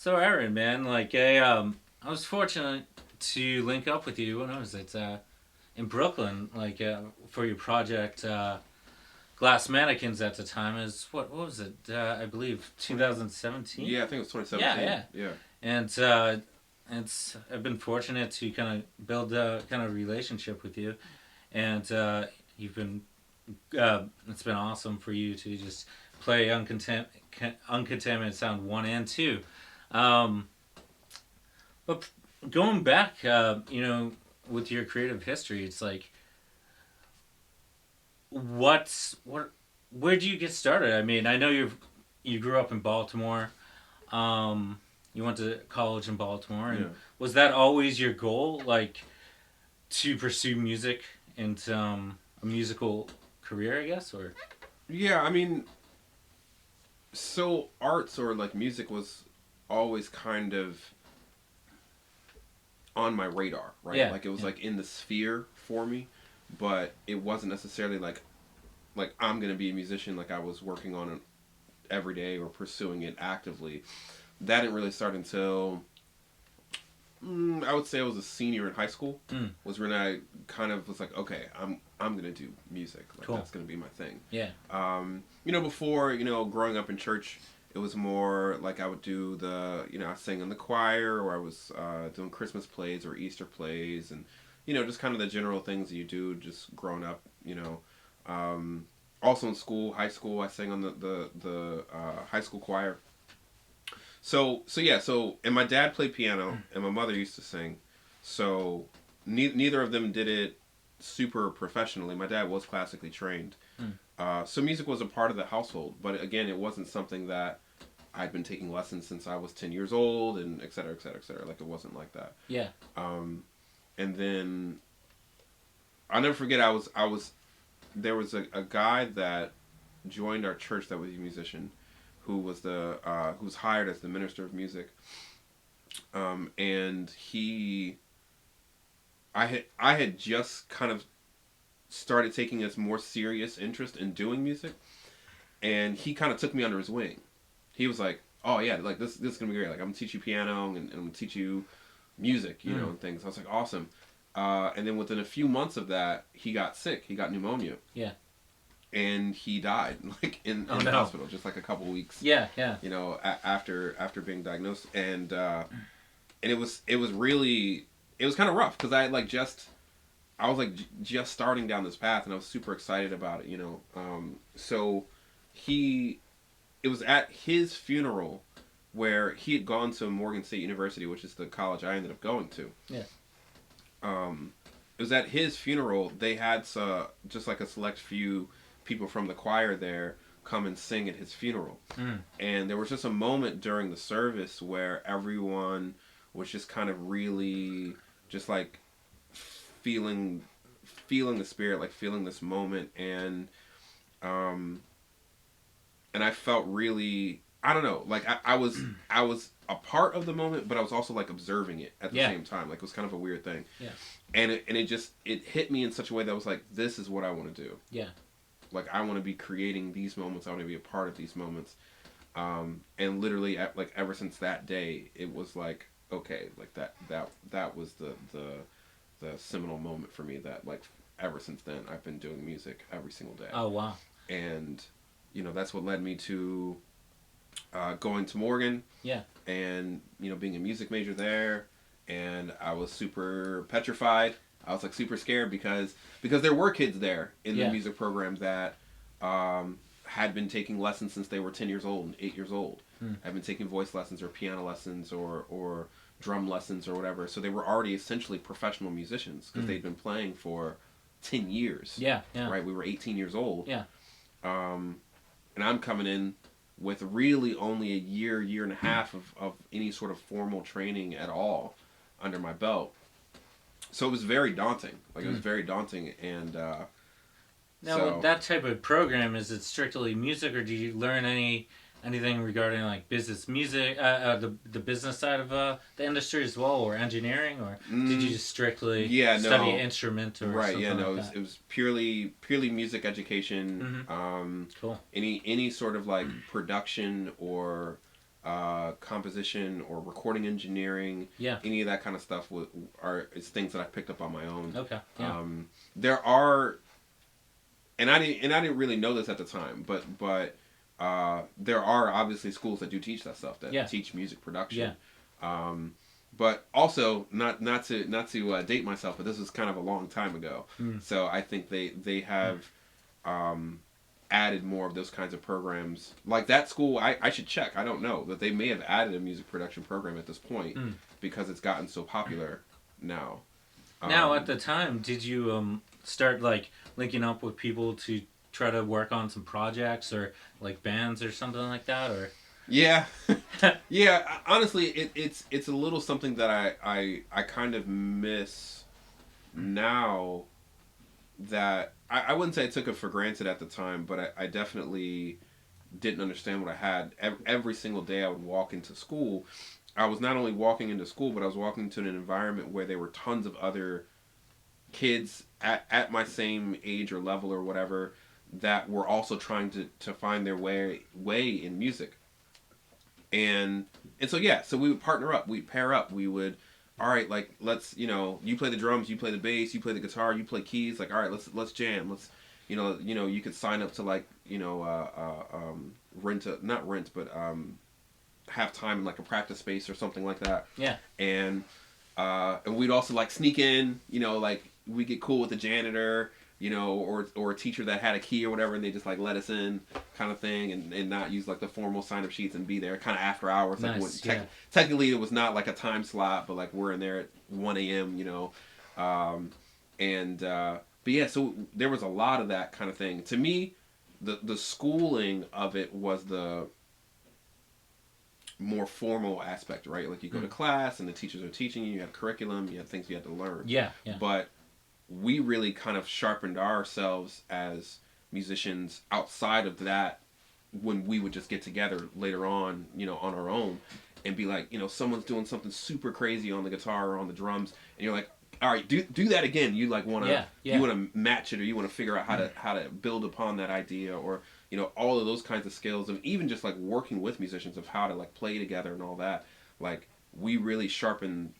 So Aaron, man, I was fortunate to link up with you when I was at in Brooklyn, for your project Glass Mannequins at the time. Is what was it? I believe 2017. Yeah, I think it was Yeah, 2017. yeah. Yeah. And it's I've been fortunate to kind of build a kind of relationship with you, and you've been it's been awesome for you to just play Uncontaminated Sound 1 and 2. Um, but going back, with your creative history, it's like, what, where do you get started? I mean, I know you grew up in Baltimore. You went to college in Baltimore, and Yeah. was that always your goal, like to pursue music and a musical career, I guess, or Yeah, I mean, so arts or like music was always kind of on my radar, right? yeah, Like it was yeah, like in the sphere for me, but it wasn't necessarily like I'm gonna be a musician. Like I was working on it every day or pursuing it actively. That didn't really start until I would say I was a senior in high school. mm, Was when I kind of was like, okay, I'm gonna do music. Like cool, that's gonna be my thing. yeah, Before growing up in church, it was more like I would do I sang in the choir, or I was doing Christmas plays or Easter plays, and just kind of the general things that you do just growing up. Also in school, high school, I sang on the high school choir. And my dad played piano, and my mother used to sing. So neither of them did it super professionally. My dad was classically trained, mm, so music was a part of the household. But again, it wasn't something that I'd been taking lessons since I was 10 years old, and et cetera, et cetera, et cetera. Like it wasn't like that. yeah, Um, and then I'll never forget. I was there was a guy that joined our church that was a musician, who was hired as the minister of music. And I had just kind of started taking a more serious interest in doing music, and he kind of took me under his wing. He was like, "Oh yeah, like this is gonna be great. Like I'm gonna teach you piano and I'm gonna teach you music, mm, and things." I was like, "Awesome." And then within a few months of that, he got sick. He got pneumonia, yeah, and he died like oh in the no, hospital just like a couple weeks. yeah, yeah, After being diagnosed, and it was really it was kind of rough because I was like just starting down this path, and I was super excited about it. So he it was at his funeral where he had gone to Morgan State University, which is the college I ended up going to. yeah, It was at his funeral. They had just like a select few people from the choir there come and sing at his funeral. mm, And there was just a moment during the service where everyone was just kind of really just like feeling feeling the spirit, like feeling this moment. Um and I felt really, I don't know, like I was a part of the moment, but I was also like observing it at the yeah, same time. Like it was kind of a weird thing. yeah, And it hit me in such a way that was like, this is what I want to do. yeah, Like I want to be creating these moments. I want to be a part of these moments. And literally, like ever since that day, it was like, okay, like that was the seminal moment for me. That like ever since then, I've been doing music every single day. oh wow, And that's what led me to going to Morgan, yeah, and being a music major there. And I was super petrified. I was like super scared because there were kids there in the yeah, music program that had been taking lessons since they were 10 years old and 8 years old. mm, Had been taking voice lessons or piano lessons or drum lessons or whatever. So they were already essentially professional musicians because mm, they'd been playing for 10 years. yeah, yeah, Right? We were 18 years old. yeah, Um, and I'm coming in with really only a year and a half of any sort of formal training at all under my belt. So it was very daunting. Like it was mm. very daunting, and Now, with that type of program, is it strictly music, or do you learn anything regarding like business music, the business side of the industry as well, or engineering, or did you just strictly yeah, study no, an instrument or right, something yeah, no, like it that? was purely music education. Mm-hmm. Cool. Any sort of like production or composition or recording engineering, Yeah. any of that kind of stuff is things that I picked up on my own. Okay. Yeah. There are, and I didn't really know this at the time, but there are obviously schools that do teach that stuff, that teach music production. Yeah. But also not to date myself, but this was kind of a long time ago. So I think they have added more of those kinds of programs. Like that school, I should check. I don't know, but they may have added a music production program at this point because it's gotten so popular now. Now, at the time, did you start like linking up with people to try to work on some projects or like bands or something like that, or? Yeah, yeah. Honestly, it's a little something that I kind of miss now. That I wouldn't say I took it for granted at the time, but I definitely didn't understand what I had. Every single day I would walk into school, I was not only walking into school, but I was walking into an environment where there were tons of other kids at my same age or level or whatever that were also trying to find their way in music. And so yeah, so we would partner up, we'd pair up, we would, all right, like let's, you play the drums, you play the bass, you play the guitar, you play keys, like all right, let's jam, let's, you could sign up to like, not rent, but have time in like a practice space or something like that. Yeah. And we'd also like sneak in, like we get cool with the janitor, or a teacher that had a key or whatever, and they just like let us in, kind of thing, and not use like the formal sign up sheets and be there kind of after hours. Nice, like technically it was not like a time slot, but like we're in there at 1 a.m. But yeah, so there was a lot of that kind of thing. To me, the schooling of it was the more formal aspect, right? Like you go to class and the teachers are teaching you, you have curriculum, you have things you have to learn. Yeah. But we really kind of sharpened ourselves as musicians outside of that when we would just get together later on, on our own and be like, someone's doing something super crazy on the guitar or on the drums, and you're like, all right, do that again. You like want to you want to match it, or you want to figure out how to build upon that idea, or all of those kinds of skills, and even just like working with musicians of how to like play together and all that. Like we really sharpened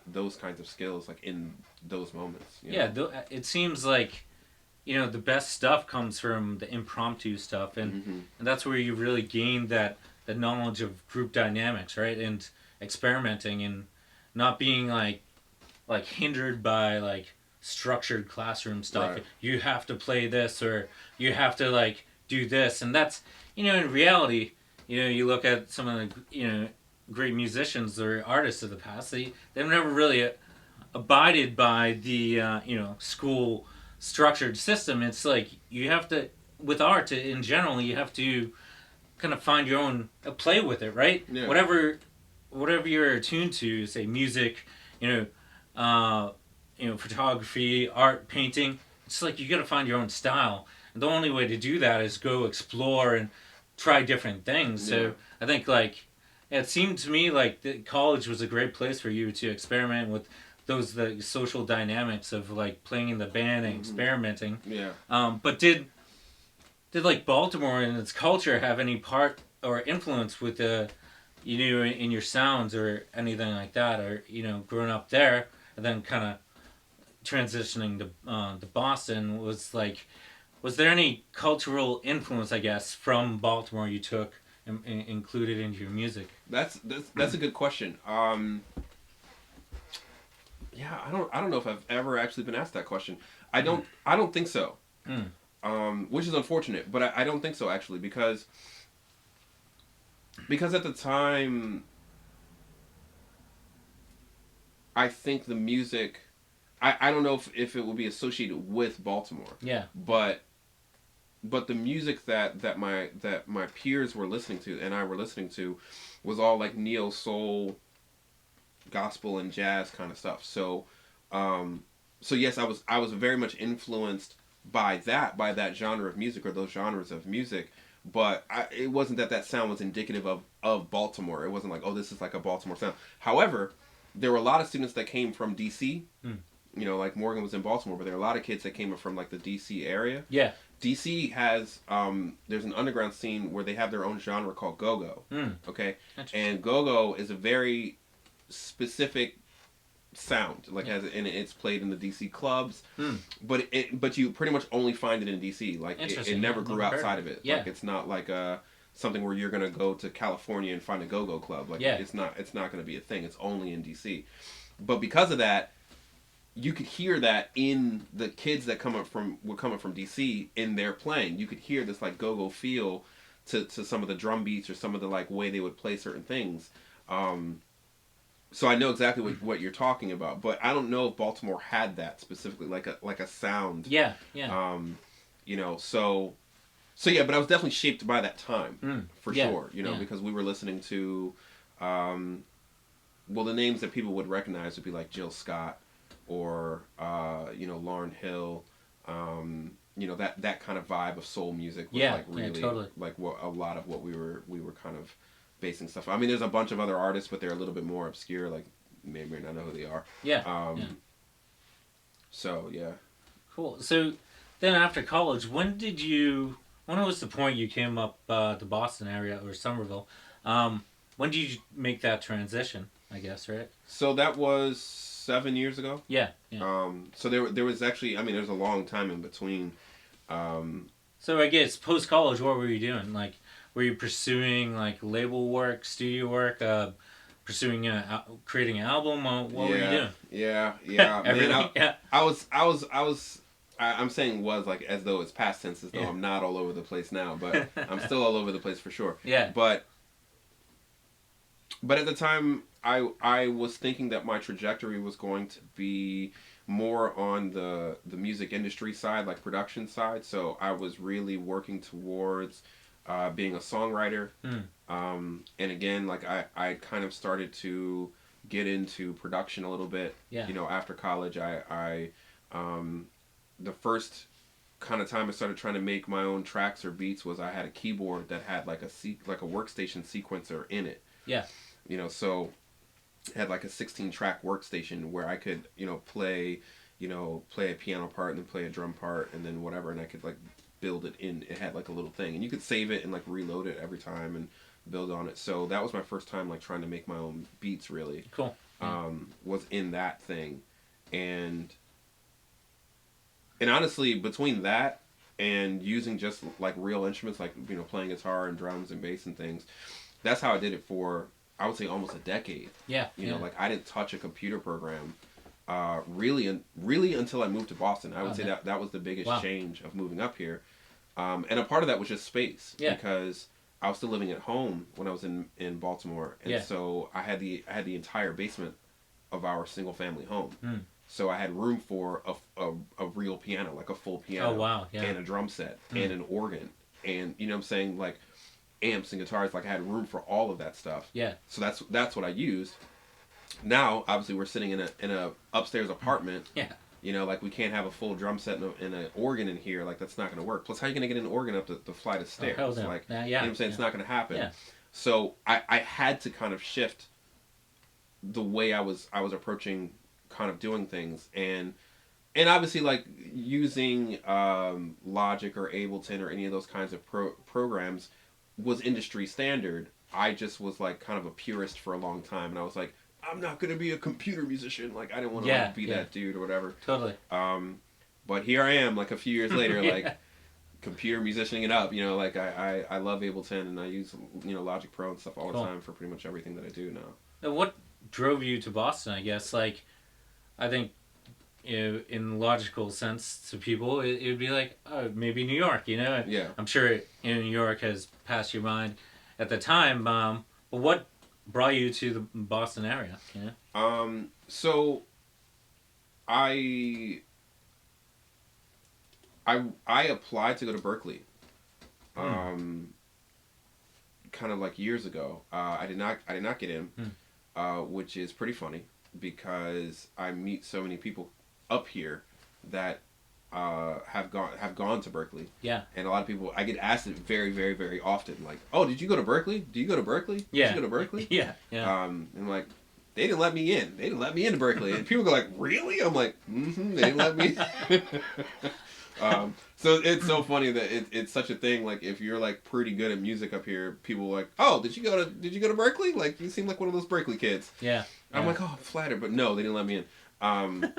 those kinds of skills like in those moments. Yeah, it seems like the best stuff comes from the impromptu stuff, and that's where you really gain that knowledge of group dynamics, right? And experimenting and not being like hindered by like structured classroom stuff. Right. You have to play this, or you have to like do this, and that's in reality, you look at some of the great musicians or artists of the past, they've never really abided by the school structured system. It's like you have to, with art in general, you have to kind of find your own play with it, right? Yeah. Whatever you're attuned to, say music, photography, art, painting. It's like you got to find your own style, and the only way to do that is go explore and try different things. Yeah. So I think like it seemed to me like college was a great place for you to experiment with the social dynamics of like playing in the band and experimenting. Yeah. But did like Baltimore and its culture have any part or influence with the in your sounds or anything like that, or growing up there and then kind of transitioning to Boston, was there any cultural influence, I guess, from Baltimore you took and included into your music? That's a good question. Yeah, I don't know if I've ever actually been asked that question. I don't think so. Which is unfortunate, but I don't think so actually, because at the time I think the music, I don't know if it will be associated with Baltimore. Yeah. But the music that my peers were listening to and I were listening to was all like neo soul, gospel and jazz kind of stuff. So yes, I was very much influenced by that genre of music, or those genres of music, but it wasn't that sound was indicative of Baltimore. It wasn't like, oh, this is like a Baltimore sound. However, there were a lot of students that came from DC. Like Morgan was in Baltimore, but there were a lot of kids that came from like the DC area. Yeah. DC has there's an underground scene where they have their own genre called go-go. Okay, and go-go is a very specific sound, like and it's played in the DC clubs, but you pretty much only find it in DC. Like it never grew outside of it. Like it's not like something where you're gonna go to California and find a go-go club. Like it's not gonna be a thing. It's only in DC. But because of that, you could hear that in the kids that were coming from DC in their playing. You could hear this like go-go feel to some of the drum beats or some of the like way they would play certain things. So I know exactly what you're talking about, but I don't know if Baltimore had that specifically, like a sound. Yeah. You know, so yeah, but I was definitely shaped by that time for sure. You know, because we were listening to, well, the names that people would recognize would be like Jill Scott, or you know, Lauryn Hill, you know, that kind of vibe of soul music was like really totally. like what a lot of what we were kind of basing stuff. I mean, there's a bunch of other artists, but they're a little bit more obscure. Like, may not know who they are. So yeah. Cool. So then after college, when was the point you came up the Boston area or Somerville? When did you make that transition? I guess, right? So that was 7 years ago. Yeah. So there was actually, I mean, there's a long time in between. So I guess post college, what were you doing? Like, were you pursuing like label work, studio work, pursuing creating an album? What were you doing? Yeah. Everything. I'm saying was like as though it's past tense, as though I'm not all over the place now, but I'm still all over the place for sure. Yeah. But at the time, I was thinking that my trajectory was going to be more on the music industry side, like production side. So I was really working towards being a songwriter. And again, like I kind of started to get into production a little bit. You know, after college, I the first kind of time I started trying to make my own tracks or beats was I had a keyboard that had like a workstation sequencer in it. You know, so it had like a 16-track workstation where I could, you know, play a piano part and then play a drum part and then whatever, and I could like build it in. It had like a little thing, and you could save it and like reload it every time and build on it. So that was my first time like trying to make my own beats. Really cool. Was in that thing, and honestly, between that and using just like real instruments, like, you know, playing guitar and drums and bass and things, that's how I did it for, I would say, almost a decade. You know, like I didn't touch a computer program really until I moved to Boston. I would say that was the biggest change of moving up here. And a part of that was just space, because I was still living at home when I was in Baltimore, and so I had the entire basement of our single family home. So I had room for a real piano, like a full piano, and a drum set and an organ, and, you know what I'm saying, like amps and guitars. Like I had room for all of that stuff. So that's what I used. Now, obviously, we're sitting in a upstairs apartment. You know, like we can't have a full drum set and an organ in here. Like that's not going to work. Plus, how are you going to get an organ up the flight of stairs? Oh, hell no. Like, you know what I'm saying? It's not going to happen. So I had to kind of shift the way I was approaching kind of doing things, and obviously like using Logic or Ableton or any of those kinds of programs was industry standard. I just was like kind of a purist for a long time, and I was like, I'm not going to be a computer musician. Like I didn't want to like, be that dude or whatever. Totally. But here I am, like a few years later, like computer musicianing it up. You know, like I love Ableton, and I use, you know, Logic Pro and stuff all the time for pretty much everything that I do now. Now, what drove you to Boston? I guess, like, I think, you know, in logical sense to people, it would be like, oh, maybe New York. You know, I'm sure New York has passed your mind at the time. But what brought you to the Boston area? You know? So I applied to go to Berkeley. Kind of like years ago. I did not get in, which is pretty funny because I meet so many people up here that have gone to Berkeley. And a lot of people, I get asked it very, very, very often, like, "Oh, did you go to Berkeley? Do you go to Berkeley? Did you go to Berkeley?" And like, they didn't let me in. They didn't let me into Berkeley. And people go like, "Really?" I'm like, "Mm-hmm, they didn't let me." So it's so funny that it's such a thing. Like if you're like pretty good at music up here, people are like, oh, did you go to Berkeley? Like you seem like one of those Berkeley kids. Yeah. I'm like, oh, I'm flattered, but no, they didn't let me in.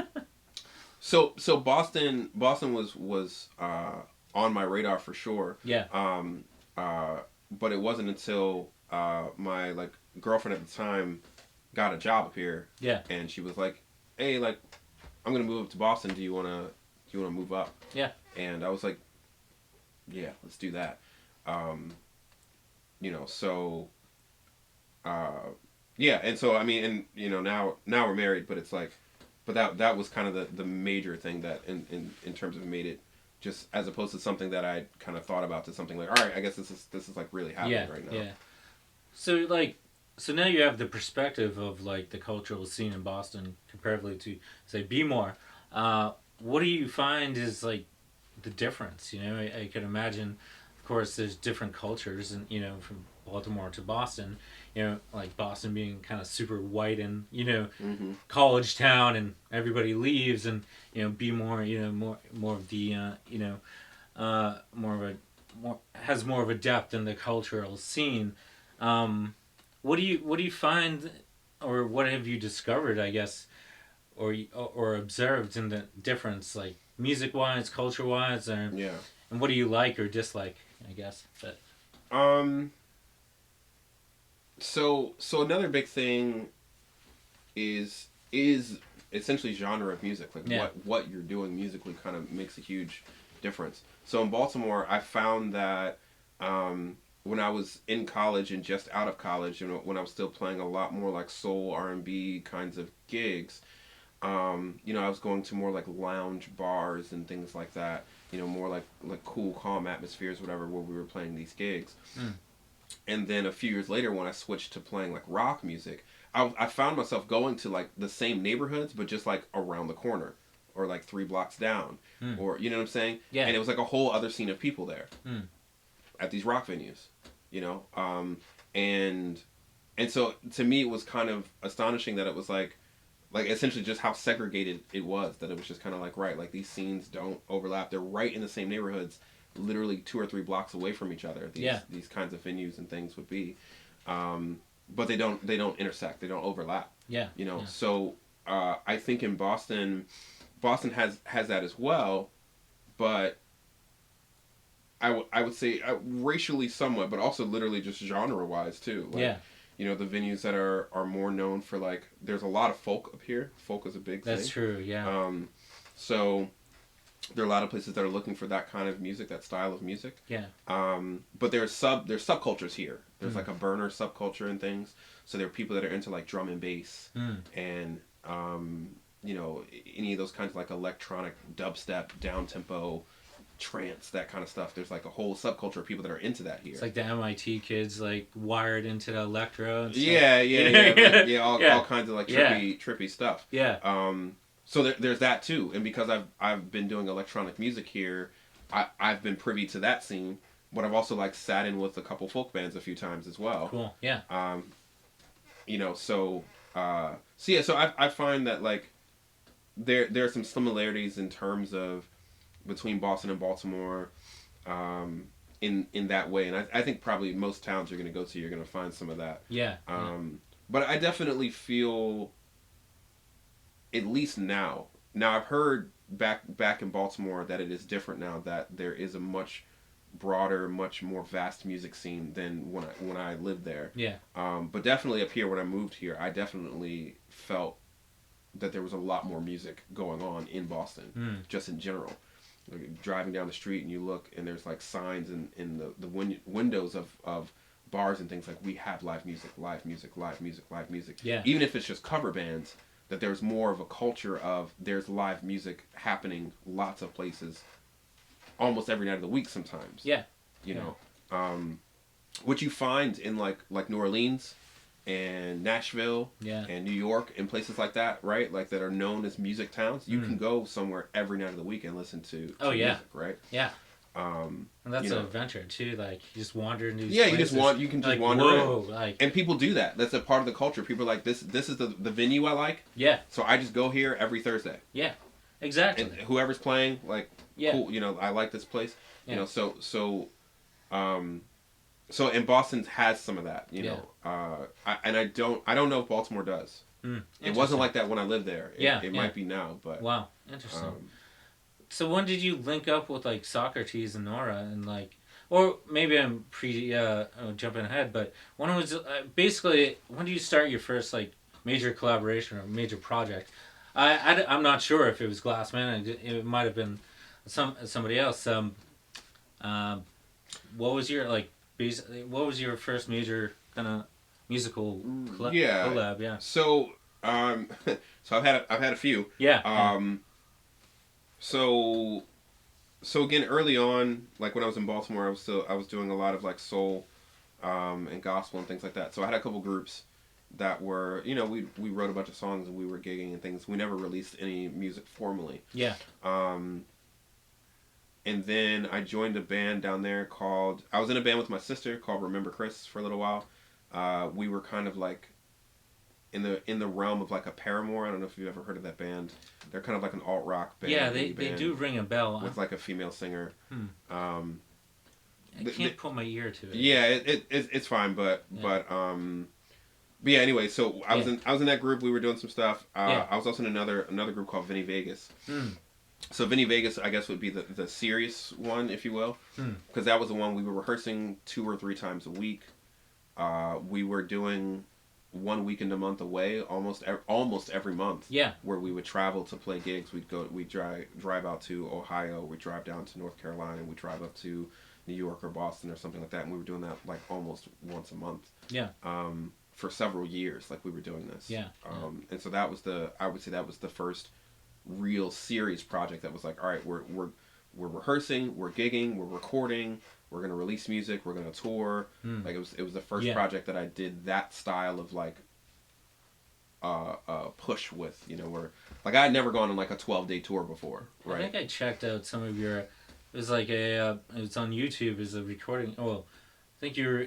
So Boston was on my radar for sure. Yeah. But it wasn't until my like girlfriend at the time got a job up here. Yeah. And she was like, hey, like I'm gonna move up to Boston. Do you wanna move up? Yeah. And I was like, yeah, let's do that. So yeah, and so I mean, and now we're married, but it's like, but that was kind of the major thing that in terms of made it just as opposed to something that I kind of thought about to something like, all right, I guess this is like really happening right now. Yeah. So now you have the perspective of like the cultural scene in Boston comparatively to say Bmore. What do you find is like the difference? I could imagine, of course, there's different cultures, and from Baltimore to Boston. Like Boston being kind of super white and Mm-hmm. college town, and everybody leaves, and Bmore, more of the has more of a depth in the cultural scene. What do you find, or what have you discovered, I guess, or observed in the difference, like music wise, culture wise, and what do you like or dislike, I guess. But so another big thing is essentially genre of music, like what you're doing musically kind of makes a huge difference. So in Baltimore, I found that when I was in college and just out of college, when I was still playing a lot more like soul, R&B kinds of gigs, I was going to more like lounge bars and things like that, more like cool, calm atmospheres, whatever, where we were playing these gigs. And then a few years later, when I switched to playing like rock music, I found myself going to like the same neighborhoods, but just like around the corner or like 3 blocks down, or you know what I'm saying? Yeah. And it was like a whole other scene of people there at these rock venues, and so to me it was kind of astonishing that it was like essentially just how segregated it was, that it was just kind of like, right, like these scenes don't overlap. They're right in the same neighborhoods, literally 2 or 3 blocks away from each other. These kinds of venues and things would be, but they don't intersect. They don't overlap. Yeah. So I think in Boston has that as well, but I would say racially somewhat, but also literally just genre wise too. Like, the venues that are more known for, like, there's a lot of folk up here. Folk is a big thing. That's true. Yeah. So there are a lot of places that are looking for that kind of music, that style of music. Yeah. But there's subcultures here. There's like a burner subculture and things. So there are people that are into like drum and bass and any of those kinds of like electronic dubstep, down tempo, trance, that kind of stuff. There's like a whole subculture of people that are into that here. It's like the MIT kids like wired into the electro and stuff. Yeah. All kinds of like trippy stuff. Yeah. So there's that too, and because I've been doing electronic music here, I've been privy to that scene, but I've also like sat in with a couple folk bands a few times as well. Cool. Yeah. So I find that like there are some similarities in terms of between Boston and Baltimore, in that way, and I think probably most towns you're going to go to, you're going to find some of that. Yeah. But I definitely feel, at least now I've heard back in Baltimore that it is different now, that there is a much broader, much more vast music scene than when I lived there. Yeah. But definitely up here, when I moved here, I definitely felt that there was a lot more music going on in Boston, just in general. Like driving down the street and you look and there's like signs in the windows of bars and things like, we have live music. Yeah. Even if it's just cover bands, that there's more of a culture of there's live music happening lots of places, almost every night of the week sometimes. Yeah. What you find in like New Orleans and Nashville and New York and places like that, right? Like that are known as music towns. You can go somewhere every night of the week and listen to music, right? Yeah. And that's an adventure too. Like you just wander into these places. You can just like, wander whoa, in. like, and people do that. That's a part of the culture. People are like, this is the venue I like. Yeah. So I just go here every Thursday. Yeah. Exactly. And whoever's playing, like, Yeah. cool. You know, I like this place. Yeah. You know, um, so and Boston has some of that. You Yeah. know, I don't know if Baltimore does. It wasn't like that when I lived there. It might be now, but wow, interesting. um, So when did you link up with like Socrates and Nora and like, or maybe I'm jumping ahead, but when was basically when did you start your first like major collaboration or major project? I'm not sure if it was Glass Mannequins. It might have been somebody else. Um, what was your like basically? What was your first major kind of musical yeah. collab? Yeah. So so I've had a few. Yeah. So again, early on, like when I was in Baltimore, I was doing a lot of like soul, and gospel and things like that. So I had a couple groups that were, you know, we wrote a bunch of songs and we were gigging and things. We never released any music formally. Yeah. And then I joined a band down there called, I was in a band with my sister called Remember Chris for a little while. We were kind of like in the realm of like a Paramore. I don't know if you've ever heard of that band. They're kind of like an alt rock band. Yeah, they do ring a bell. With like a female singer. I can't put my ear to it. Yeah, it's fine, but yeah. Anyway, so I was in that group. We were doing some stuff. I was also in another group called Vinny Vegas. So Vinny Vegas, I guess, would be the serious one, if you will, because that was the one we were rehearsing 2 or 3 times a week. We were doing 1 weekend a month away, almost every month. Yeah. Where we would travel to play gigs. We'd drive out to Ohio. We'd drive down to North Carolina. We'd drive up to New York or Boston or something like that. And we were doing that like almost once a month. Yeah. For several years, like we were doing this. Yeah. And so I would say that was the first real serious project that was like, all right, we're rehearsing, we're gigging, we're recording, we're gonna release music, we're gonna tour. Like it was the first project that I did that style of like push with, you know, where like I had never gone on like a 12-day tour before, right? I think I checked out some of your. It was like it was on YouTube as a recording. Oh, I think you're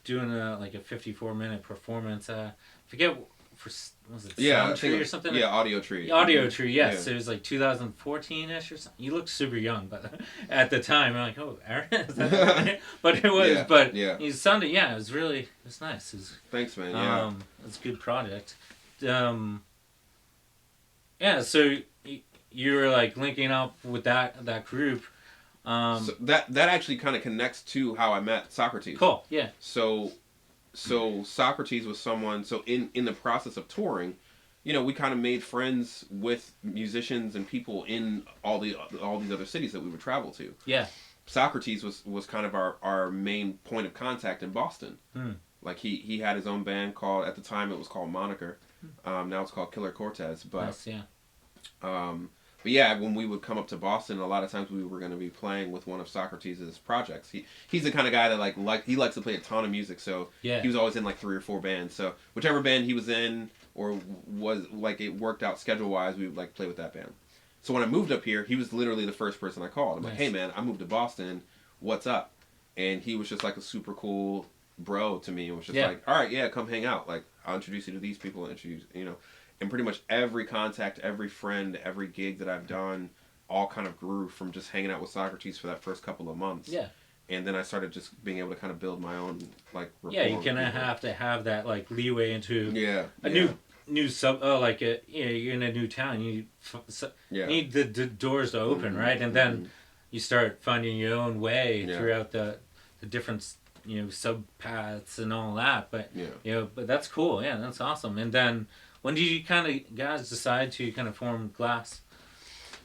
doing like a 54-minute performance. I forget for was it Sound Tree or something? Yeah, Audio Tree. Audio Tree, yes. Yeah. It was like 2014-ish or something. You looked super young, but at the time, I'm like, oh, Aaron, is that right? But it was, you sounded, it was nice. It was, thanks, man. Yeah, it's a good project. So you were like linking up with that group. So that actually kind of connects to how I met Socrates. Cool. Yeah. So Socrates was someone. So in the process of touring, you know, we kind of made friends with musicians and people in all these other cities that we would travel to. Yeah. Socrates was kind of our main point of contact in Boston. Like he had his own band called, at the time it was called Moniker. Now it's called Killer Cortez. But nice, yeah. But yeah, when we would come up to Boston, a lot of times we were going to be playing with one of Socrates' projects. He's the kind of guy that he likes to play a ton of music, so he was always in like 3 or 4 bands. So whichever band he was in or was like it worked out schedule wise, we would like play with that band. So when I moved up here, he was literally the first person I called. I'm like, hey man, I moved to Boston. What's up? And he was just like a super cool bro to me. It was just like, all right, yeah, come hang out. Like I'll introduce you to these people and introduce, you know. And pretty much every contact, every friend, every gig that I've done all kind of grew from just hanging out with Socrates for that first couple of months. Yeah. And then I started just being able to kind of build my own, like, rapport. Yeah, you're going to have to have that, like, leeway into a new sub, you're in a new town. You need the doors to open, right? And then you start finding your own way throughout the different, sub paths and all that. But, but that's cool. Yeah, that's awesome. And then when did you kind of guys decide to kind of form Glass?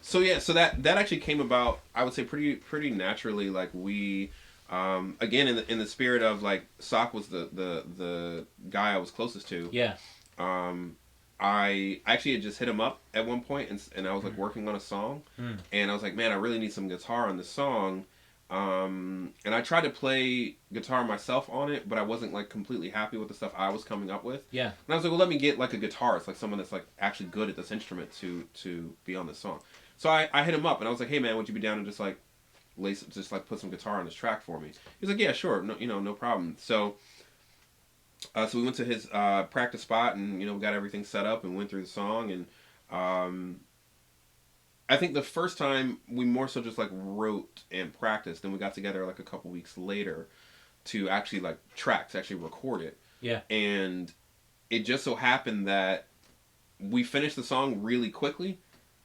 So that actually came about, I would say pretty naturally. Like we, again in the spirit of like Sock was the guy I was closest to. Yeah. I actually had just hit him up at one point and I was like working on a song, and I was like, man, I really need some guitar on this song. And I tried to play guitar myself on it, but I wasn't like completely happy with the stuff I was coming up with. Yeah. And I was like, well, let me get like a guitarist, like someone that's like actually good at this instrument to be on this song. So I hit him up and I was like, hey man, would you be down to just like put some guitar on this track for me? He's like, yeah, sure, no problem. So we went to his practice spot and we got everything set up and went through the song, and I think the first time we more so just like wrote and practiced, then we got together like a couple weeks later to actually like track, to actually record it. Yeah. And it just so happened that we finished the song really quickly.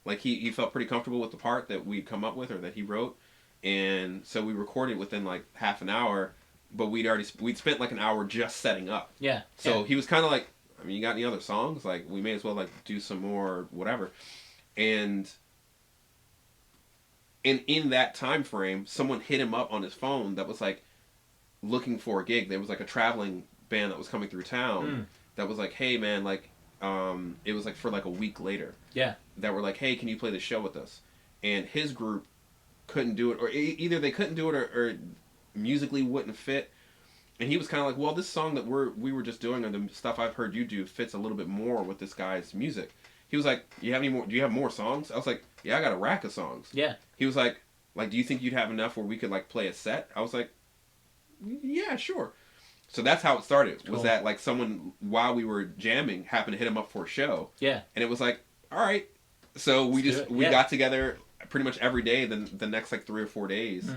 Like he felt pretty comfortable with the part that we'd come up with or that he wrote, and so we recorded within like half an hour. But we'd spent like an hour just setting up. Yeah. So he was kind of like, I mean, you got any other songs? Like we may as well like do some more whatever. And in that time frame, someone hit him up on his phone that was like looking for a gig. There was like a traveling band that was coming through town that was like, hey man, like it was like for like a week later. Yeah. That were like, hey, can you play the show with us? And his group couldn't do it, or either they couldn't do it, or musically wouldn't fit. And he was kind of like, well, this song that we were just doing, or the stuff I've heard you do, fits a little bit more with this guy's music. He was like, do you have more songs? I was like, yeah, I got a rack of songs. Yeah. He was like, do you think you'd have enough where we could like play a set? I was like, yeah, sure. So that's how it started. Cool. Was that like someone, while we were jamming, happened to hit him up for a show. Yeah. And it was like, all right. So we got together pretty much every day the next like 3 or 4 days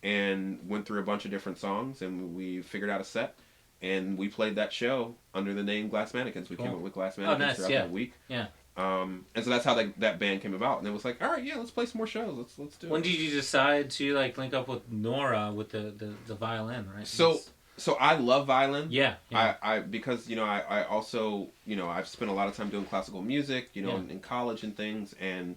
and went through a bunch of different songs, and we figured out a set, and we played that show under the name Glass Mannequins. We came up with Glass Mannequins throughout that week. Yeah. And so that's how that band came about, and it was like, all right, yeah, let's play some more shows. Let's do it. When did you decide to like link up with Nora with the violin, right? So I love violin. Yeah. I because I also I've spent a lot of time doing classical music, in college and things, and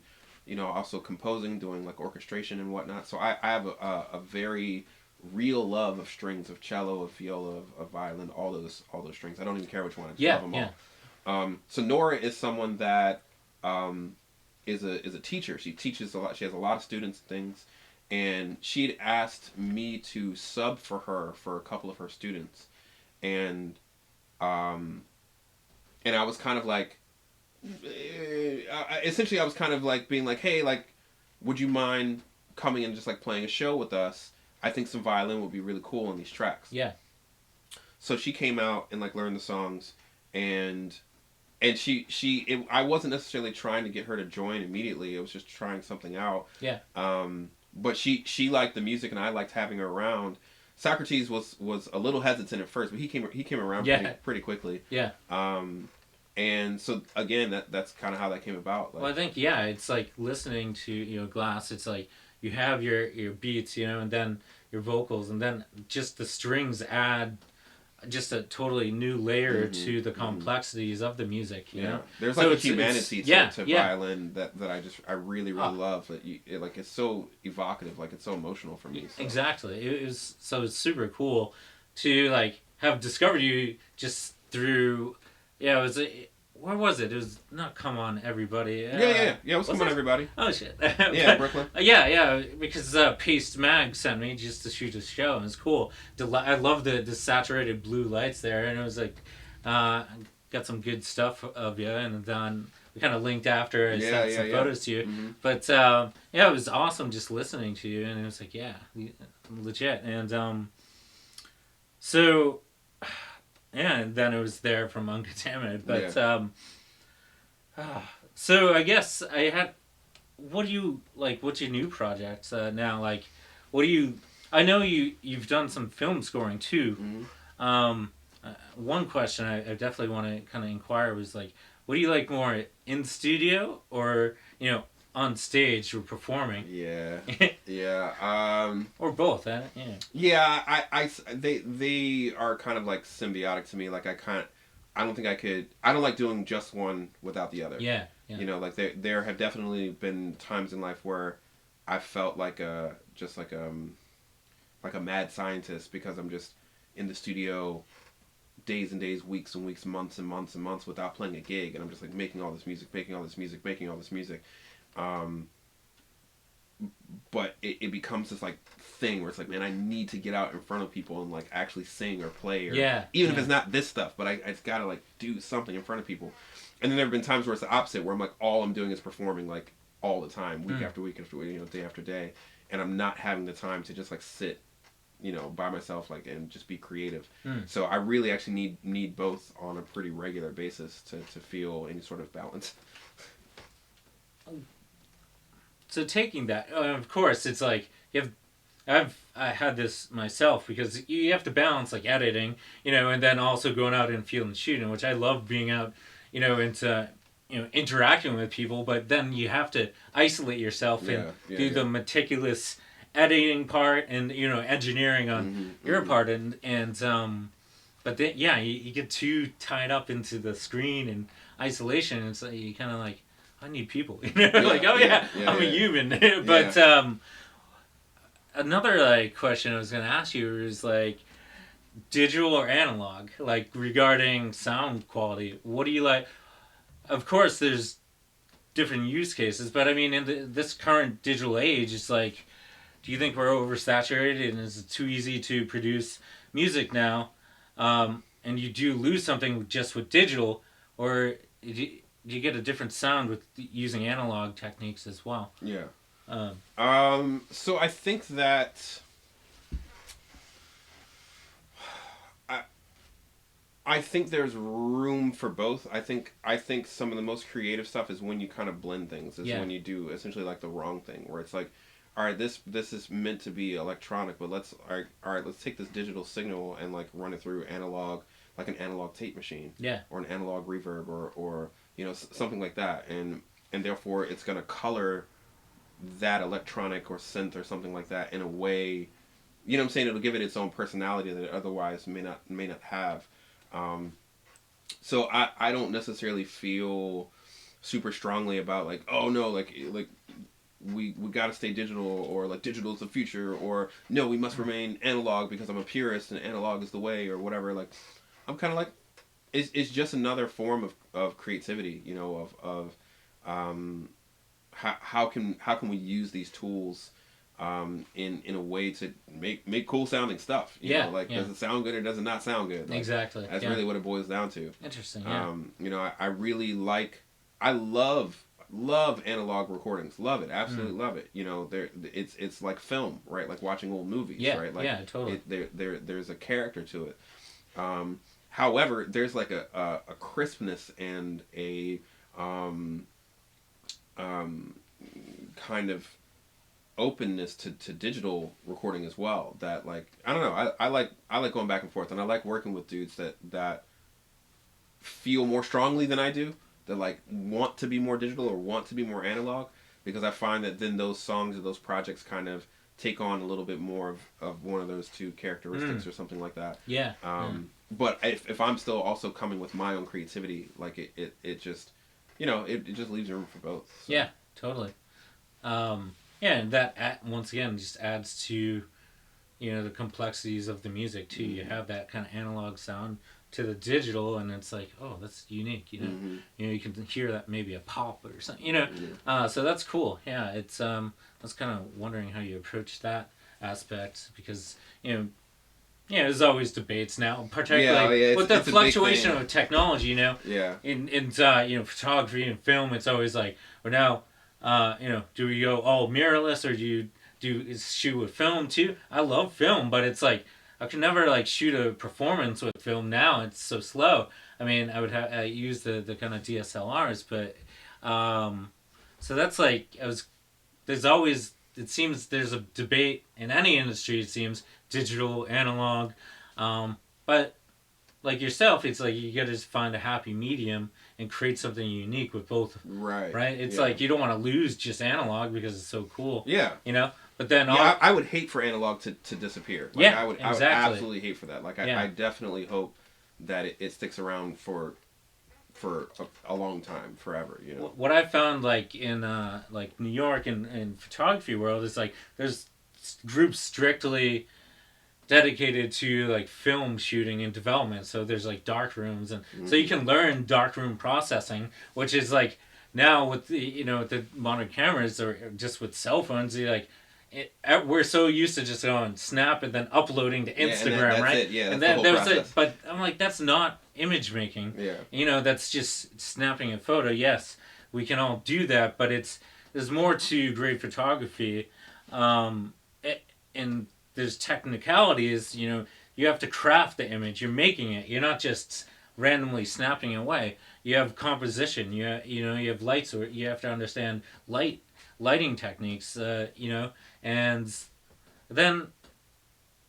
also composing, doing like orchestration and whatnot. So I have a very real love of strings, of cello, of viola, of violin, all those strings. I don't even care which one. I just love them all. So Nora is someone that is a teacher. She teaches a lot. She has a lot of students and things. And she'd asked me to sub for her for a couple of her students, and I was kind of like, essentially I was kind of like being like, hey, like, would you mind coming and just like playing a show with us? I think some violin would be really cool on these tracks. Yeah. So she came out and like learned the songs, and I wasn't necessarily trying to get her to join immediately. I was just trying something out. Yeah. But she liked the music, and I liked having her around. Socrates was a little hesitant at first, but he came around pretty quickly. Yeah. And so again, that's kind of how that came about. Like, well, I think it's like listening to Glass. It's like you have your beats, and then your vocals, and then just the strings add just a totally new layer to the complexities of the music. You know, there's like a humanity to violin that I really love. That it's so evocative, like it's so emotional for me. So. Exactly, it's super cool to like have discovered you just through. Yeah, where was it? It was not Come On Everybody. Yeah. It was Come On Everybody. Oh shit. Yeah, Brooklyn. Yeah, because Paste Mag sent me just to shoot a show, and it's cool. I love the saturated blue lights there, and it was like, got some good stuff of you, and then we kind of linked after. I sent some photos to you, but it was awesome just listening to you, and it was like, legit, and so. Yeah, and then it was there from Uncontaminated. But, so I guess I had, what do you, like, what's your new projects now? Like, what do you, I know you've done some film scoring too. One question I definitely want to kind of inquire was, like, what do you like more, in studio or, on stage or performing? Or both, they are kind of like symbiotic to me. Like I don't like doing just one without the other. Like there have definitely been times in life where I felt like a mad scientist, because I'm just in the studio days and days, weeks and weeks, months and months and months without playing a gig, and I'm just like making all this music. But it becomes this like thing where it's like, man, I need to get out in front of people and like actually sing or play, or even if it's not this stuff, but I just gotta like do something in front of people. And then there have been times where it's the opposite, where I'm like, all I'm doing is performing like all the time, week after week after week, day after day, and I'm not having the time to just like sit by myself, like, and just be creative. So I really actually need both on a pretty regular basis to feel any sort of balance. So taking that, of course, it's like you have. I had this myself because you have to balance like editing, and then also going out in field and shooting, which I love being out, into interacting with people. But then you have to isolate yourself and do the meticulous editing part and engineering on your part and. But then, yeah, you get too tied up into the screen and isolation, and so you kind of like, I need people, like, oh yeah, I'm a human. But another like question I was gonna ask you is like, digital or analog, like regarding sound quality. What do you like? Of course, there's different use cases, but I mean, in this current digital age, it's like, do you think we're oversaturated and is it too easy to produce music now? And you do lose something just with digital, or do you get a different sound with using analog techniques as well? Yeah. So I think that I think there's room for both. I think some of the most creative stuff is when you kind of blend things. Is when you do essentially like the wrong thing, where it's like, all right, this is meant to be electronic, but let's take this digital signal and like run it through analog, like an analog tape machine, or an analog reverb, or something like that, and therefore it's gonna color that electronic or synth or something like that in a way, you know what I'm saying? It'll give it its own personality that it otherwise may not have. So I don't necessarily feel super strongly about like, oh no, like we got to stay digital, or like digital is the future, or no, we must remain analog because I'm a purist and analog is the way, or whatever. Like, I'm kind of like, it's just another form of creativity, how can we use these tools in a way to make cool sounding stuff. Does it sound good or does it not sound good? Like, exactly. That's really what it boils down to. Interesting. Yeah. I really I love analog recordings. Love it. Absolutely love it. It's like film, right? Like watching old movies, right? Like, totally. There's a character to it. However, there's like a crispness and a kind of openness to digital recording as well, that like, I don't know, I like going back and forth, and I like working with dudes that feel more strongly than I do, that like want to be more digital or want to be more analog, because I find that then those songs or those projects kind of take on a little bit more of one of those two characteristics or something like that. But if I'm still also coming with my own creativity, like it just, it just leaves room for both. So. Yeah, totally. And that once again just adds to, the complexities of the music too. You have that kind of analog sound to the digital, and it's like, oh, that's unique. You can hear that maybe a pop or something. So that's cool. Yeah, it's I was kind of wondering how you approach that aspect, because there's always debates now, particularly with the fluctuation of technology. In photography and film, it's always like, well, now. Do we go all mirrorless, or do you shoot with film too? I love film, but it's like I can never like shoot a performance with film now. It's so slow. I mean, I would use the kind of DSLRs, but so that's like it seems there's a debate in any industry. It seems digital, analog, but like yourself, it's like you got to find a happy medium and create something unique with both. Right. It's like you don't want to lose just analog because it's so cool. But then I would hate for analog to disappear. Like, I would absolutely hate for that. Like I definitely hope that it sticks around for a long time, forever. What I found like in like New York and photography world is like there's groups strictly dedicated to like film shooting and development, so there's like dark rooms, and so you can learn dark room processing, which is like now with the with the modern cameras or just with cell phones, we're so used to just going snap and then uploading to Instagram, right? And then there's it. But I'm like, that's not image making. That's just snapping a photo. Yes, we can all do that, but there's more to great photography, and there's technicalities, you have to craft the image. You're making it. You're not just randomly snapping away. You have composition. You have lights, or you have to understand light, lighting techniques, and then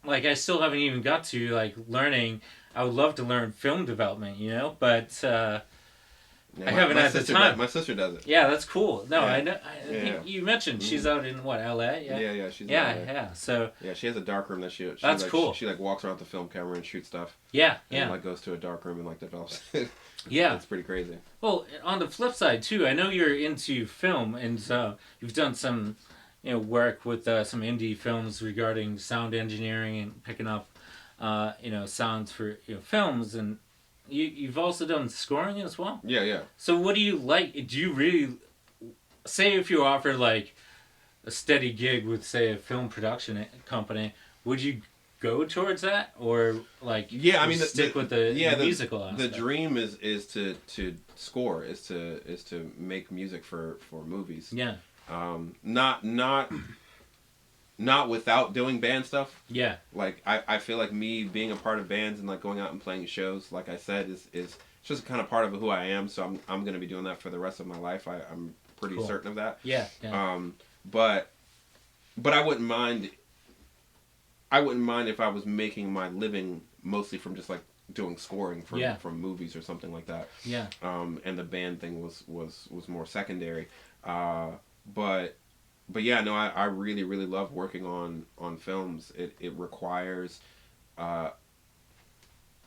like I still haven't even got to like learning. I would love to learn film development, but Yeah, I haven't had the time. My sister does it. Yeah, that's cool. No, Yeah. I know. I think you mentioned she's out in what, L.A. Yeah. Yeah, she's Yeah, in LA. yeah. So Yeah, she has a dark room that she that's like cool. she like walks around with the film camera and shoots stuff. Yeah, And like goes to a dark room and like develops it. Yeah. It's pretty crazy. Well, on the flip side too, I know you're into film, and you've done some, work with some indie films regarding sound engineering and picking up, sounds for films, and you've also done scoring as well. Yeah. So what do you like? Do you really say if you offered like a steady gig with say a film production company, would you go towards that or like I mean stick with the musical the aspect? dream is to score is to make music for movies. Yeah. Not without doing band stuff. Yeah. Like I feel like me being a part of bands and like going out and playing shows, like I said, is just kind of part of who I am. So I'm gonna be doing that for the rest of my life. I'm pretty certain of that. Yeah. But I wouldn't mind. I wouldn't mind if I was making my living mostly from just like doing scoring from movies or something like that. Yeah. And the band thing was more secondary. But yeah, no, I really, really love working on films. It requires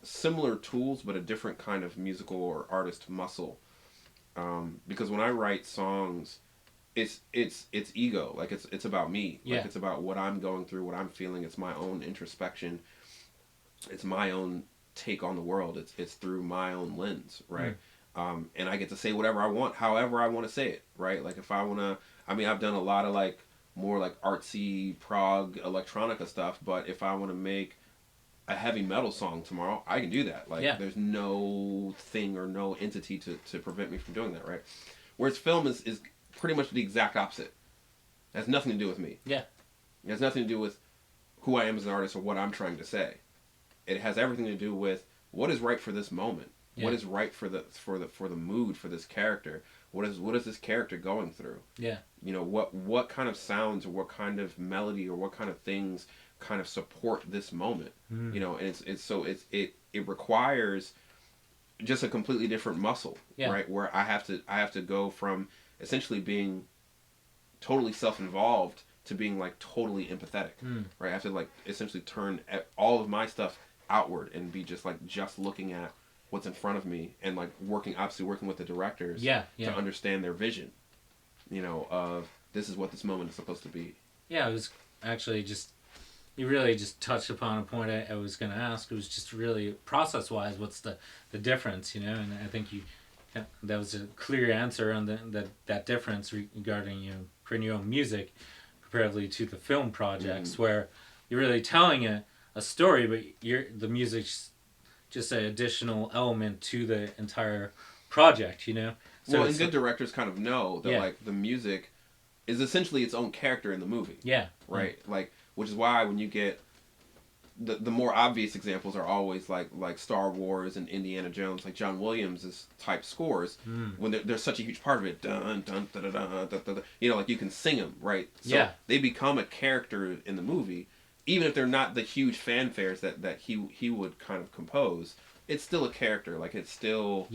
similar tools, but a different kind of musical or artist muscle. Because when I write songs, it's ego. Like it's about me. Yeah. Like it's about what I'm going through, what I'm feeling. It's my own introspection. It's my own take on the world. It's through my own lens, right? And I get to say whatever I want, however I want to say it, right? Like if I want to, I mean, I've done a lot of like more like artsy prog electronica stuff, but if I want to make a heavy metal song tomorrow, I can do that. Like there's no thing or no entity to prevent me from doing that, right? Whereas film is pretty much the exact opposite. It has nothing to do with me. Yeah. It has nothing to do with who I am as an artist or what I'm trying to say. It has everything to do with what is right for this moment. Yeah. What is right for the mood for this character? What is this character going through? Yeah. What kind of sounds or what kind of melody or what kind of things kind of support this moment? And it requires just a completely different muscle, right? Where I have to go from essentially being totally self-involved to being like totally empathetic, right? I have to like essentially turn all of my stuff outward and be just looking at what's in front of me and like working with the directors to understand their vision, of this is what this moment is supposed to be. Yeah, it was actually you really just touched upon a point I was going to ask. It was just really process-wise, what's the difference, and I think that was a clear answer on that difference regarding, creating your own music, comparatively to the film projects, where you're really telling a story, but the music's just an additional element to the entire project, So and good directors kind of know that like the music is essentially its own character in the movie. Yeah. Right? Like, which is why when you get the more obvious examples are always like Star Wars and Indiana Jones, like John Williams' type scores, when there's such a huge part of it, dun dun da da da da da, like you can sing them, right? So they become a character in the movie, even if they're not the huge fanfares that he would kind of compose. It's still a character, like it's still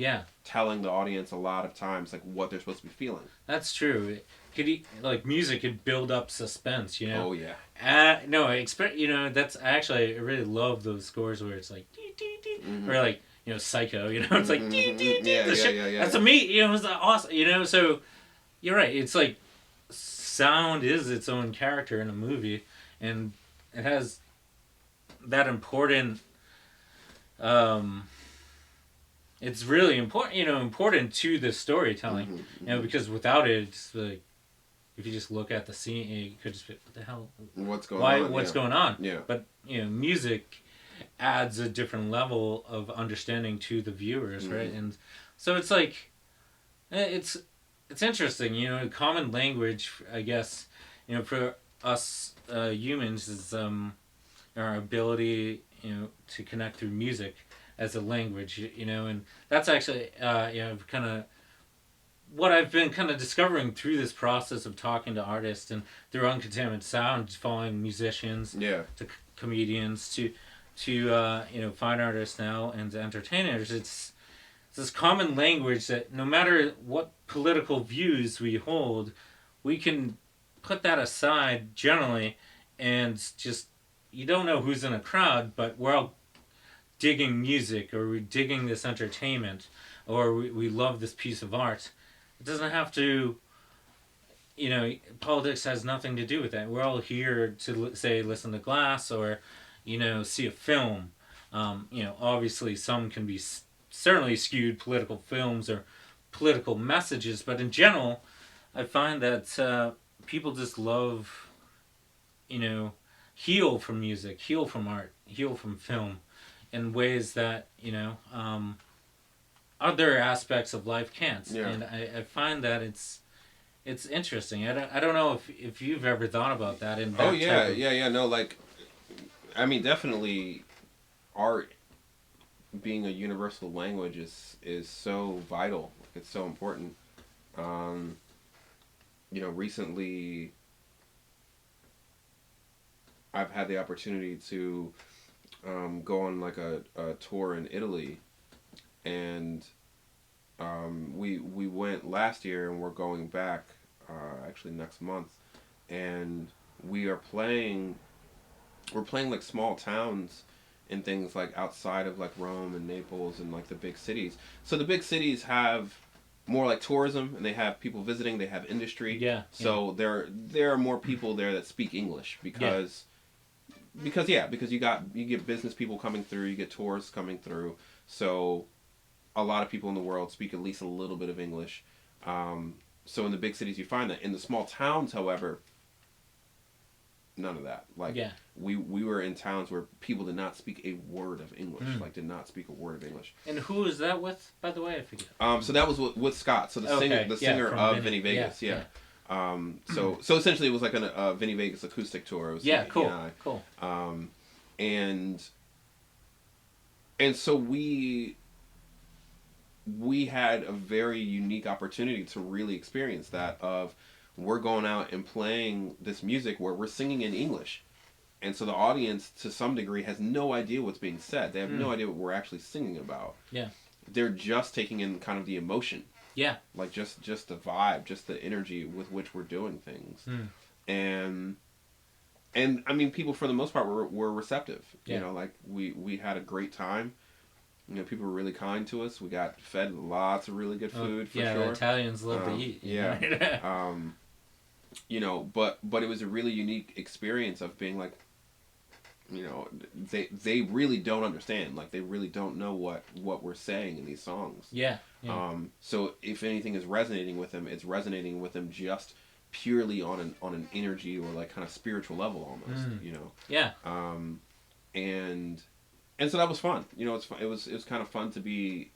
telling the audience a lot of times like what they're supposed to be feeling. That's true. Music could build up suspense, Oh yeah. That's actually I really love those scores where it's like dee, dee, dee, or like Psycho, it's like dee, dee, dee, yeah. That's amazing, it's awesome, So you're right. It's like sound is its own character in a movie, and it has that important. It's really important to the storytelling, because without it, it's like if you just look at the scene, you could just be, what the hell? What's going on? What's going on? Yeah. But music adds a different level of understanding to the viewers, right? And so it's like, it's interesting, common language, I guess, for us humans is our ability, to connect through music as a language, and that's actually, kind of what I've been kind of discovering through this process of talking to artists and through Uncontaminated Sound, following musicians, Yeah. to comedians, to fine artists now and entertainers, it's this common language that no matter what political views we hold, we can put that aside generally, and just, you don't know who's in a crowd, but we're all digging music, or we're digging this entertainment, or we love this piece of art. It doesn't have to, politics has nothing to do with that. We're all here to, say, listen to Glass, or, see a film. Obviously some can be certainly skewed political films or political messages, but in general, I find that people just love, heal from music, heal from art, heal from film in ways that, other aspects of life can't. Yeah. And I find that it's interesting. I don't know if you've ever thought about that. In that Oh yeah, type of, yeah. No, like, I mean, definitely, art being a universal language is so vital. It's so important. Recently, I've had the opportunity to go on like a tour in Italy, and we went last year, and we're going back actually next month, and we're playing like small towns and things like outside of like Rome and Naples and like the big cities. So the big cities have more like tourism, and they have people visiting, they have industry. Yeah. So there are more people there that speak English because you get business people coming through, you get tourists coming through. So a lot of people in the world speak at least a little bit of English. So in the big cities you find that. In the small towns, however, none of that. Like, we were in towns where people did not speak a word of English. Like, did not speak a word of English. And who is that with, by the way? I forget. So that was with Scott. So the singer of Vinny Vegas. Yeah. So essentially it was like a Vinny Vegas acoustic tour. It was cool. And so we had a very unique opportunity to really experience that. Of, we're going out and playing this music where we're singing in English, and so the audience to some degree has no idea what's being said. They have no idea what we're actually singing about. Yeah. They're just taking in kind of the emotion. Yeah. Like just the vibe, just the energy with which we're doing things. And I mean, people for the most part were receptive. You know, like we had a great time. People were really kind to us. We got fed lots of really good food, for sure. The Italians love to eat. But it was a really unique experience of being like, they really don't understand. Like, they really don't know what we're saying in these songs. So if anything is resonating with them, it's resonating with them just purely on an energy or like kind of spiritual level almost. And so that was fun. It was kind of fun to be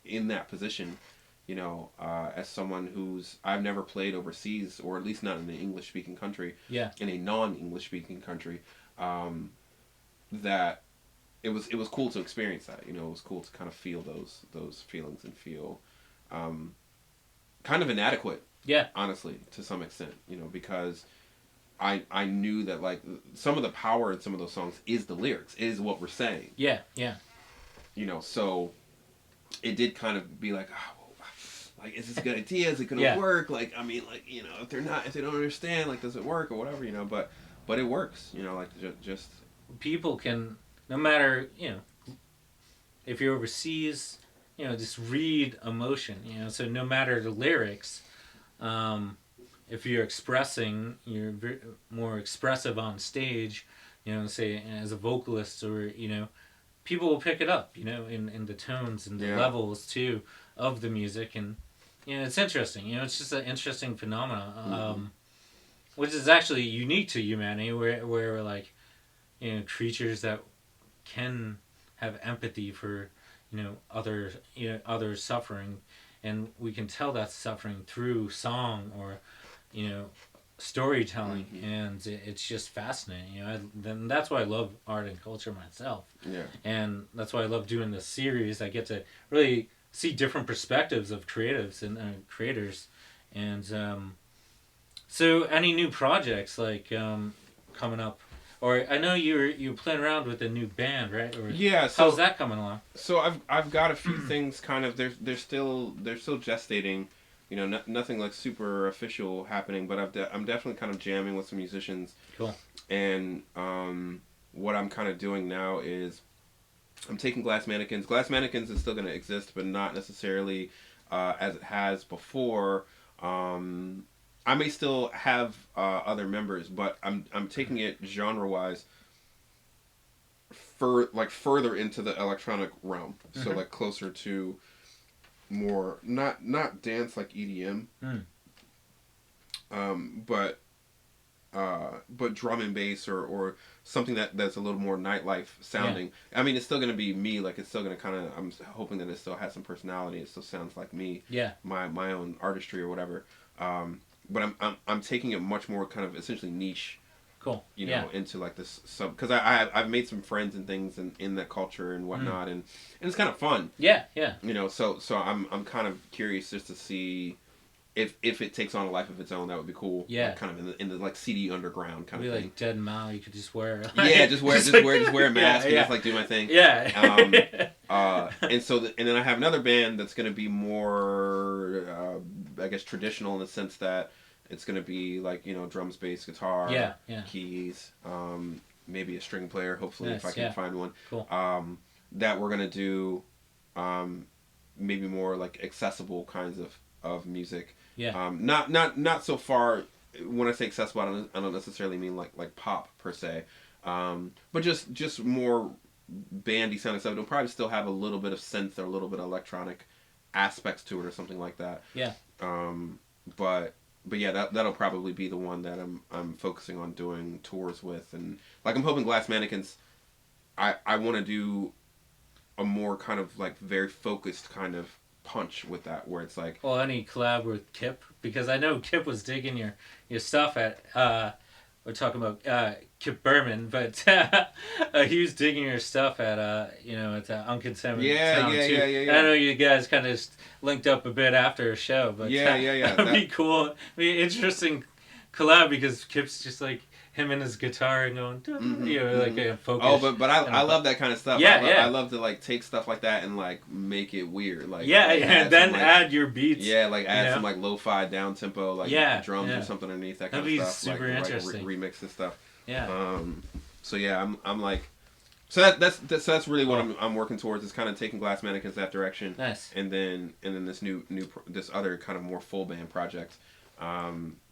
in that position. As someone I've never played overseas, or at least not in an English speaking country. In a non-English speaking country. That it was cool to experience that. It was cool to kind of feel those feelings and feel kind of inadequate. Honestly, to some extent, because I knew that like some of the power in some of those songs is the lyrics, is what we're saying. So it did kind of be like, like, is this a good idea? Is it gonna work? Like, I mean, like, if they don't understand, like, does it work or whatever? But it works. Like just people can, no matter if you're overseas, just read emotion. So no matter the lyrics, if you're expressing, you're more expressive on stage, say as a vocalist, or people will pick it up, in the tones and the levels too of the music, and it's interesting. It's just an interesting phenomenon, which is actually unique to humanity, where we're like, creatures that can have empathy for others suffering, and we can tell that suffering through song or storytelling, and it's just fascinating. Then that's why I love art and culture myself. And that's why I love doing this series. I get to really see different perspectives of creatives and creators. And so, any new projects like coming up? Or I know you're playing around with a new band, right? Or Yeah, how's that coming along? so I've got a few things kind of they're still gestating, you know, nothing like super official happening, but I'm definitely kind of jamming with some musicians. Cool. And what I'm kind of doing now is I'm taking Glass Mannequins. Glass Mannequins is still going to exist, but not necessarily as it has before. I may still have other members, but I'm taking it genre wise further into the electronic realm. So like closer to more not dance like EDM, but drum and bass or something that's a little more nightlife sounding. Yeah. I mean, it's still gonna be me. Like it's still gonna kind of. I'm hoping that it still has some personality. It still sounds like me. Yeah. My own artistry or whatever. But I'm taking it much more kind of essentially niche. Cool. You know, into like this sub, because I've made some friends and things in that culture and whatnot, and it's kind of fun. Yeah, yeah. You know, so I'm kind of curious just to see if it takes on a life of its own. That would be cool. Yeah. Like, kind of in the like CD underground kind of thing. Like Dead Mao, you could just wear. Yeah, just wear a mask and just like do my thing. Yeah. And so and then I have another band that's going to be more I guess traditional in the sense that it's going to be like, you know, drums, bass, guitar, keys, maybe a string player, hopefully, if I can find one. Cool. That we're going to do maybe more like accessible kinds of music. Yeah. Not so far. When I say accessible, I don't necessarily mean like pop per se, but just more bandy sounding stuff. It'll probably still have a little bit of synth or a little bit of electronic aspects to it or something like that. Yeah. But yeah, that'll probably be the one that I'm focusing on doing tours with, and like I'm hoping Glass Mannequins. I want to do a more kind of like very focused kind of punch with that, where it's like, well, any collab with Kip, because I know Kip was digging your stuff at we're talking about Kip Berman, but he was digging your stuff at you know, at Uncontaminated Sound too. Yeah. I know you guys kind of linked up a bit after a show, but that'd be cool. It'd be an interesting collab because Kip's just like him and his guitar and going, you know, like a focus. Oh, but I love that kind of stuff. Yeah, I love to like take stuff like that and like make it weird. Like and then some, like, add your beats. Yeah, like add some like lo-fi down tempo, like drums or something underneath that kind That'd of stuff. Super interesting. Like remix this stuff. Yeah. So yeah, I'm like, so that's really what I'm working towards, is kind of taking Glass Mannequins that direction. Nice. And then this this other kind of more full band project.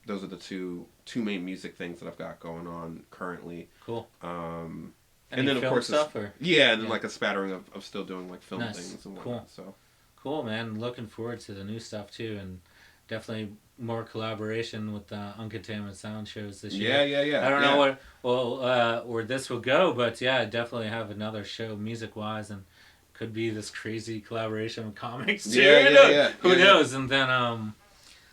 Those are the two main music things that I've got going on currently. Cool. And then of course stuff and then like a spattering of still doing like film things and whatnot. Cool. So cool, man. Looking forward to the new stuff too, and definitely more collaboration with the Uncontaminated Sound shows this year. Yeah. I don't know where this will go, but yeah, definitely have another show music wise, and could be this crazy collaboration with comics too. Who knows? And then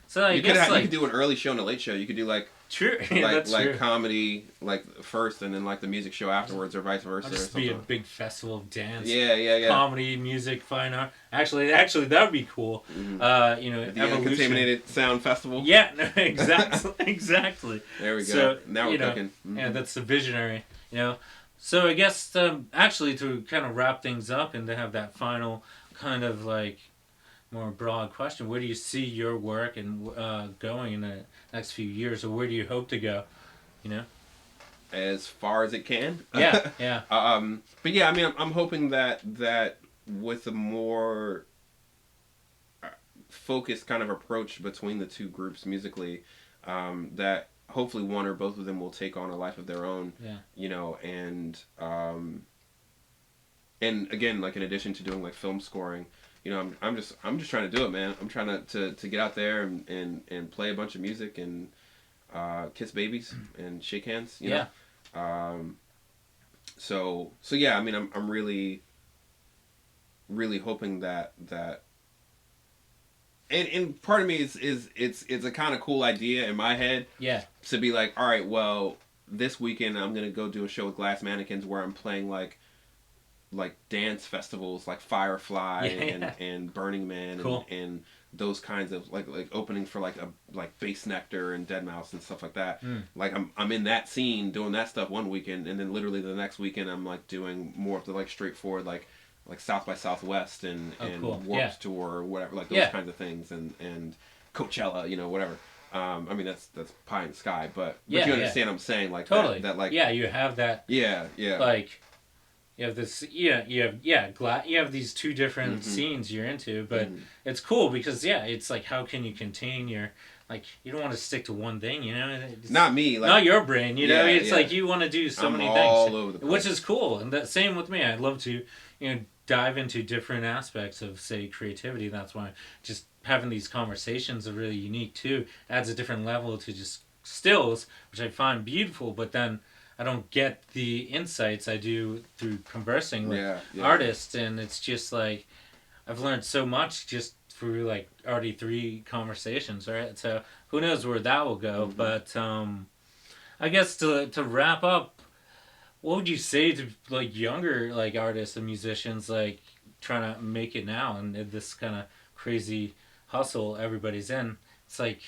so I guess you could do an early show and a late show. You could do like that's true. comedy like first and then like the music show afterwards, or vice versa. I'll just be a big festival of dance. Yeah. Comedy, music, fine art. Actually, that would be cool. Mm-hmm. You know, the Uncontaminated Sound Festival. Yeah, exactly. There we go. So, now we're cooking. Mm-hmm. Yeah, that's the visionary. You know, so I guess actually to kind of wrap things up and to have that final kind of like more broad question, where do you see your work and going in the next few years, or where do you hope to go? You know, as far as it can. Yeah. But yeah, I mean, I'm hoping that with a more focused kind of approach between the two groups musically, that hopefully one or both of them will take on a life of their own. Yeah. You know, and again, like in addition to doing like film scoring. You know, I'm just trying to do it, man. I'm trying to get out there and play a bunch of music and kiss babies and shake hands. You know? So yeah, I mean, I'm really hoping that and part of me is it's a kind of cool idea in my head. Yeah. To be like, all right, well, this weekend I'm gonna go do a show with Glass Mannequins where I'm playing like like dance festivals like Firefly Yeah. and Burning Man Cool. and those kinds of like opening for like Bass Nectar and Deadmau5 and stuff like that. Mm. Like I'm in that scene doing that stuff one weekend, and then literally the next weekend I'm like doing more of the like straightforward like South by Southwest Oh, and cool. Warped Yeah. Tour or whatever, like those Yeah. kinds of things, and Coachella, you know, whatever. I mean that's pie in the sky, but Yeah, you yeah. understand what I'm saying, like Totally. that like Yeah, you have that, yeah like, you have this, yeah, you have these two different mm-hmm. scenes you're into, but Mm-hmm. it's cool because, yeah, it's like, how can you contain your, like, you don't want to stick to one thing, you know? It's Not me, like not your brain, you know? yeah, It's yeah. like you want to do so I'm many all things, over the place. which is cool. And that same with me. I'd love to, dive into different aspects of, say, creativity. That's why just having these conversations are really unique too. Adds a different level to just stills, which I find beautiful, but then I don't get the insights I do through conversing with yeah. artists, and it's just like I've learned so much just through like already 3 conversations, right? So who knows where that will go? Mm-hmm. But I guess to wrap up, what would you say to like younger like artists and musicians like trying to make it now and this kind of crazy hustle everybody's in? It's like,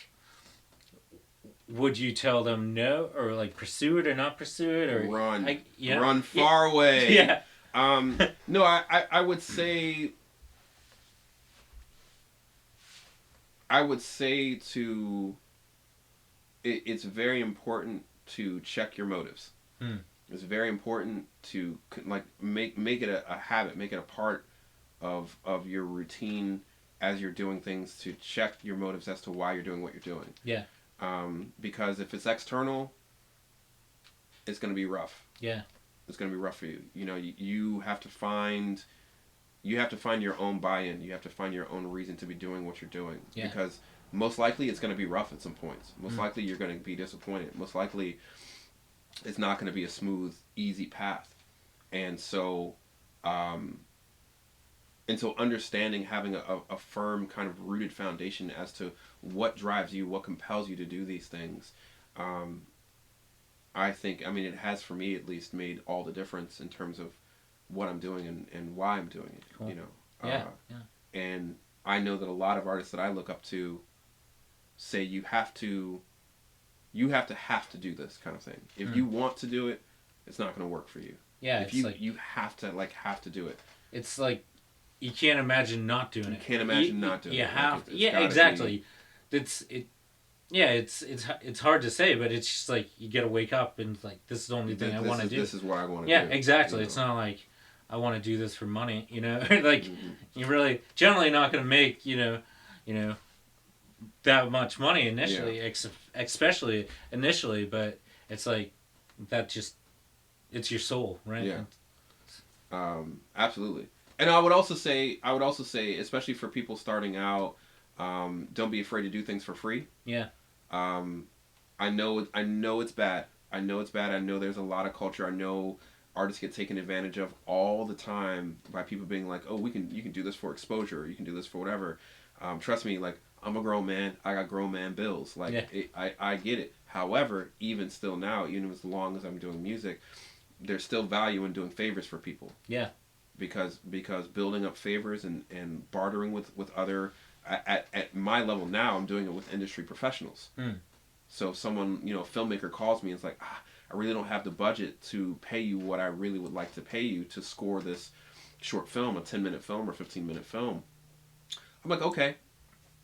would you tell them no or like pursue it or not pursue it or Run, you know? run far away. Yeah. No, I would say to it's very important to check your motives. Hmm. It's very important to like make it a habit, make it a part of your routine as you're doing things, to check your motives as to why you're doing what you're doing. Yeah. Because if it's external, it's going to be rough. Yeah. It's going to be rough for you. You know, you have to find your own buy-in. You have to find your own reason to be doing what you're doing. Yeah. Because most likely it's going to be rough at some points. Most likely you're going to be disappointed. Most likely it's not going to be a smooth, easy path. And so, understanding, having a firm kind of rooted foundation as to what drives you, what compels you to do these things, I think, I mean, it has for me at least made all the difference in terms of what I'm doing and why I'm doing it. Cool. You know, Yeah. and I know that a lot of artists that I look up to say you have to do this kind of thing. If you want to do it, it's not going to work for you. Yeah. If It's you like, you have to do it. it's like you can't imagine not doing it. You can't imagine not doing it. You Like, have. it's Yeah. gotta Exactly. It's it. Yeah. It's hard to say, but it's just like you got to wake up and like this is the only thing I want to do. This is what I want to Yeah. do. Exactly. You know? It's not like I want to do this for money. You know, like Mm-hmm. you're really generally not going to make that much money initially, especially initially. But it's like that just it's your soul, right? Yeah. Absolutely. And I would also say, especially for people starting out, don't be afraid to do things for free. Yeah. I know it's bad. I know there's a lot of culture. I know artists get taken advantage of all the time by people being like, oh, you can do this for exposure. Or you can do this for whatever. Trust me, like, I'm a grown man. I got grown man bills. Like, I get it. However, even still now, even as long as I'm doing music, there's still value in doing favors for people. Yeah. Because building up favors and bartering with other, at my level now, I'm doing it with industry professionals. So if someone, a filmmaker calls me and it's like, I really don't have the budget to pay you what I really would like to pay you to score this short film, a 10-minute film or 15-minute film. I'm like, okay,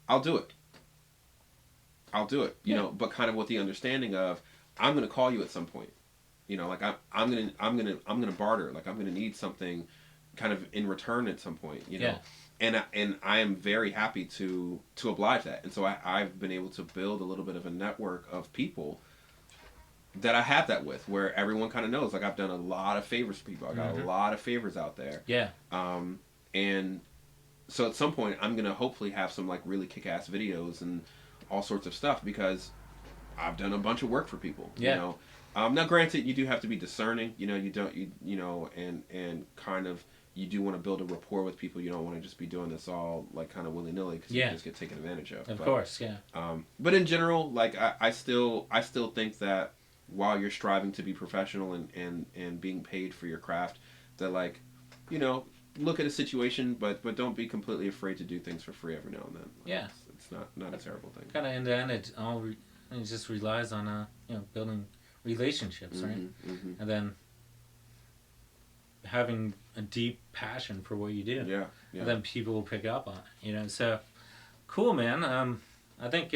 I'll do it. But kind of with the understanding of, I'm going to call you at some point. Like I'm gonna barter. Like I'm gonna need something, kind of in return at some point. Yeah. And I am very happy to oblige that. And so I've been able to build a little bit of a network of people that I have that with, where everyone kind of knows. Like I've done a lot of favors for people. I got a lot of favors out there. Yeah. And so at some point I'm gonna hopefully have some like really kick-ass videos and all sorts of stuff, because I've done a bunch of work for people. Yeah. Now granted, you do have to be discerning. And kind of, you do want to build a rapport with people. You don't want to just be doing this all like kind of willy-nilly, because you just get taken advantage of. Of course, yeah. But in general, like I still think that while you're striving to be professional and being paid for your craft, that like you know, look at a situation, but don't be completely afraid to do things for free every now and then. Yeah. It's not a terrible thing. Kind of in the end, it just relies on building relationships, right? Mm-hmm. And then having a deep passion for what you do. Yeah. And then people will pick up on it. So cool, man. I think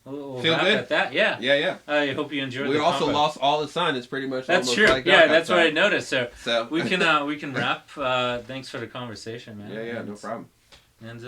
we'll Feel wrap good at that. Yeah. Yeah. I hope you enjoyed. We the also combo. lost all the sun. It's pretty much That's almost true. like Yeah, dark that's what I outside. noticed. So So we can wrap. Thanks for the conversation, man. Yeah, no problem. And